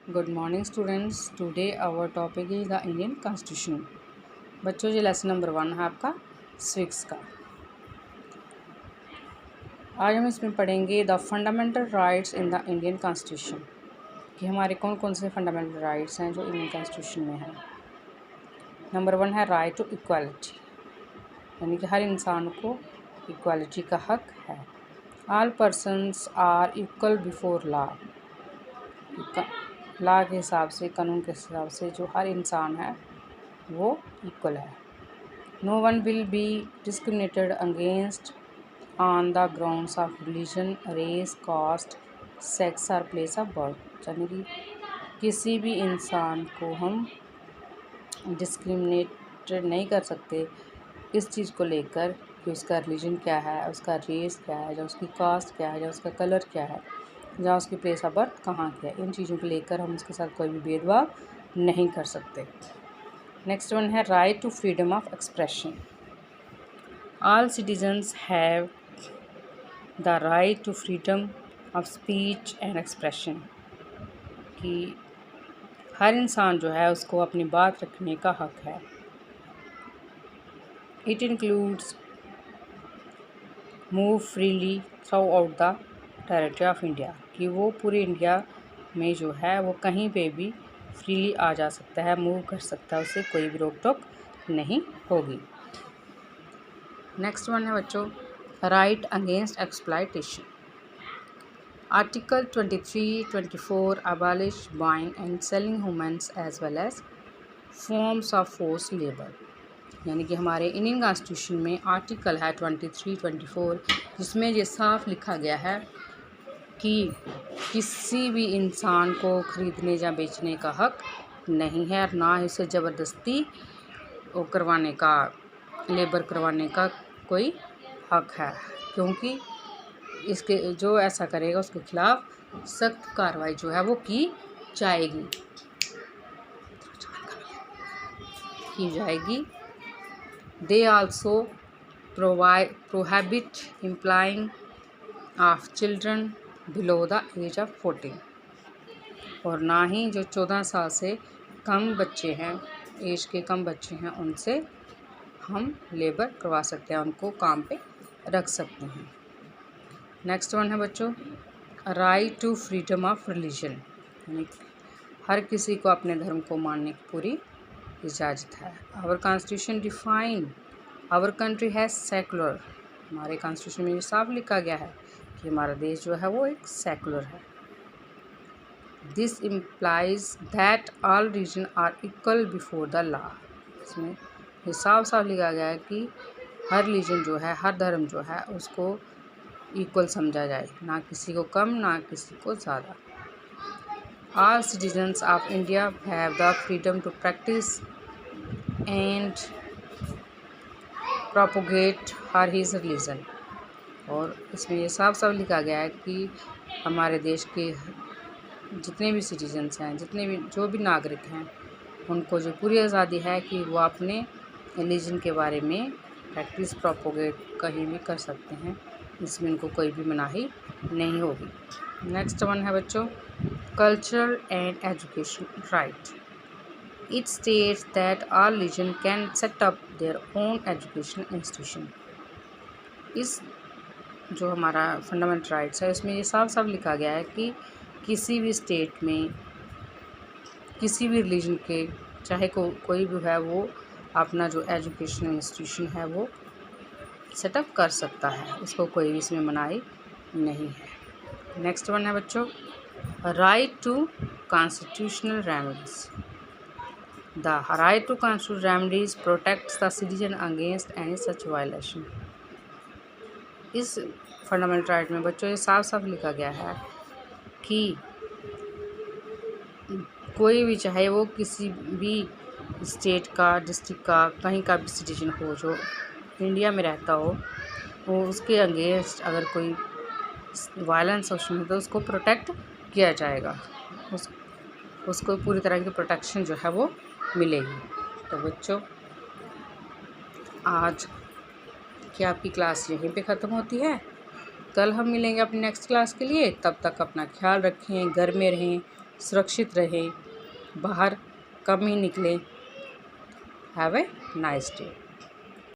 Good morning students. Today our topic is the Indian constitution. बच्चों ये lesson number 1 है आपका सिविक्स का। आज हम इसमें पढ़ेंगे the fundamental rights in the Indian constitution, कि हमारे कौन कौन से फंडामेंटल राइट्स हैं जो इंडियन कॉन्स्टिट्यूशन में हैं। नंबर 1 है राइट टू इक्वालिटी, यानी कि हर इंसान को इक्वालिटी का हक है। All persons are equal before law, law के हिसाब से, कानून के हिसाब से जो हर इंसान है वो इक्वल है। No one will be discriminated against on the grounds of religion, race, caste, sex और प्लेस ऑफ बर्थ, यानी कि किसी भी इंसान को हम डिस्क्रिमिनेटेड नहीं कर सकते इस चीज़ को लेकर कि उसका रिलीजन क्या है, उसका रेस क्या है, या उसकी कास्ट क्या है, या उसका कलर क्या है, या उसकी प्लेस ऑफ बर्थ कहाँ की है। इन चीज़ों को लेकर हम उसके साथ कोई भी भेदभाव नहीं कर सकते। नेक्स्ट वन है right to freedom of expression. All citizens have the right to freedom of speech and expression, कि हर इंसान जो है उसको अपनी बात रखने का हक है। It includes move freely through out the territory of India, कि वो पूरे इंडिया में जो है वो कहीं पे भी फ्रीली आ जा सकता है, मूव कर सकता है, उससे कोई भी रोक टोक नहीं होगी। नेक्स्ट वन है बच्चों right against exploitation. Article 23-24 abolish buying and selling humans as well as forms of force labour, यानी कि हमारे इंडियन कॉन्स्टिट्यूशन में आर्टिकल है 23-24, जिसमें ये साफ लिखा गया है कि किसी भी इंसान को ख़रीदने या बेचने का हक नहीं है, और ना ही उसे ज़बरदस्ती वो करवाने का, लेबर करवाने का कोई हक है, क्योंकि इसके जो ऐसा करेगा उसके खिलाफ़ सख्त कार्रवाई जो है वो की जाएगी। They also prohibit employing of children below the age of 14, और ना ही जो 14 साल से कम बच्चे हैं, एज के कम बच्चे हैं, उनसे हम लेबर करवा सकते हैं, उनको काम पे रख सकते हैं। नेक्स्ट वन है बच्चों right to freedom of religion, यानी हर किसी को अपने धर्म को मानने की पूरी इजाज़त है। Our constitution define our country है सेकुलर, हमारे कॉन्स्टिट्यूशन में ये साफ लिखा गया है कि हमारा देश जो है वो एक सेकुलर है। This implies that all religion are equal before the law, इसमें ये साफ साफ लिखा गया है कि हर रिलीजन जो है, हर धर्म जो है उसको इक्वल समझा जाए, ना किसी को कम ना किसी को ज़्यादा। All citizens of India have the freedom to practise and propagate her his religion, और इसमें ये साफ साफ लिखा गया है कि हमारे देश के जितने भी सिटीजन्स हैं, जितने भी जो भी नागरिक हैं, उनको जो पूरी आज़ादी है कि वो अपने रिलीजन के बारे में प्रैक्टिस प्रोपोगेट कहीं भी कर सकते हैं, इसमें उनको कोई भी मनाही नहीं होगी। नेक्स्ट वन है बच्चों cultural and education right. It states that all religion can set up their own education institution. इस जो हमारा फंडामेंटल राइट्स है इसमें ये साफ साफ लिखा गया है कि किसी भी स्टेट में किसी भी रिलीजन के चाहे कोई भी है वो अपना जो एजुकेशनल इंस्टीट्यूशन है वो सेटअप कर सकता है, उसको कोई भी इसमें मनाही नहीं है। नेक्स्ट वन है बच्चों right to constitutional remedies. The right to constitutional remedies protects the citizen against any such violation. इस फंडामेंटल राइट में बच्चों ये साफ साफ लिखा गया है कि कोई भी चाहे वो किसी भी स्टेट का, डिस्ट्रिक्ट का, कहीं का भी सिटीजन हो जो इंडिया में रहता हो, वो उसके अगेंस्ट अगर कोई वायलेंस हो तो उसको प्रोटेक्ट किया जाएगा, उसको पूरी तरह की प्रोटेक्शन जो है वो मिलेगी। तो बच्चों आज की आपकी क्लास यहीं पे ख़त्म होती है। कल हम मिलेंगे अपनी नेक्स्ट क्लास के लिए, तब तक अपना ख्याल रखें, घर में रहें, सुरक्षित रहें, बाहर कम ही निकलें। Have a nice day.